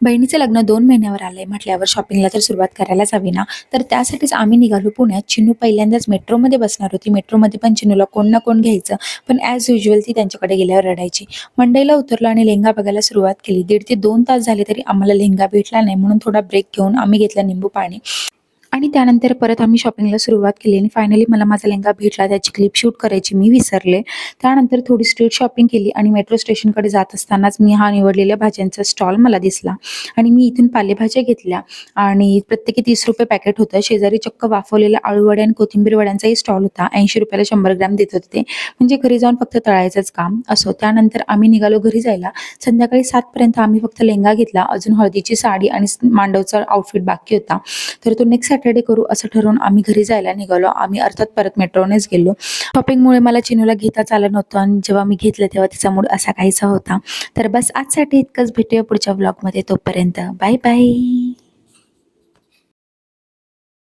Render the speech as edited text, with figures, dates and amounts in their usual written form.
बहिणीचं लग्न 2 महिन्यावर आलंय म्हटल्यावर शॉपिंगला तर सुरुवात करायलाच हवी ना. तर त्यासाठीच आम्ही निघालो पुण्यात. चिनू पहिल्यांदाच मेट्रोमध्ये बसणार होती. मेट्रोमध्ये पण चिनूला कोण ना कोण घ्यायचं. पण ॲज युजुअल ती त्यांच्याकडे गेल्यावर रडायची. मंडईला उतरलो आणि लेहंगा बघायला सुरुवात केली. 1.5 ते 2 तास झाले तरी आम्हाला लेहंगा भेटला नाही. म्हणून थोडा ब्रेक घेऊन आम्ही घेतला निंबू पाणी. आणि त्यानंतर परत आम्ही शॉपिंगला सुरुवात केली आणि फायनली मला माझा लेहंगा भेटला. त्याची क्लिप शूट करायची मी विसरले. त्यानंतर थोडी स्ट्रीट शॉपिंग केली आणि मेट्रो स्टेशनकडे जात असतानाच मी हा निवडलेल्या भाज्यांचा स्टॉल मला दिसला आणि मी इथून पालेभाज्या घेतल्या आणि प्रत्येकी ₹30 पॅकेट होतं. शेजारी चक्क वाफवलेल्या आळूवड्या आणि कोथिंबीर वड्यांचाही स्टॉल होता. ₹80 ला 100 ग्रॅम देत होते ते. म्हणजे घरी जाऊन फक्त तळायचंच काम. असो, त्यानंतर आम्ही निघालो घरी जायला. संध्याकाळी 7 पर्यंत आम्ही फक्त लेहंगा घेतला. अजून हळदीची साडी आणि मांडवचा आउटफिट बाकी होता. तर तो नेक्स्ट सॅटर्डे करू असं ठरवून आम्ही घरी जायला निघालो. आम्ही अर्थात परत मेट्रोनेच गेलो. शॉपिंगमुळे मला चिनूला घेताच आलं नव्हतं आणि जेव्हा मी घेतलं तेव्हा तिचा मूड असा काहीसा होता. तर बस आजसाठी इतकंच. भेटूया पुढच्या व्लॉगमध्ये. तोपर्यंत बाय बाय.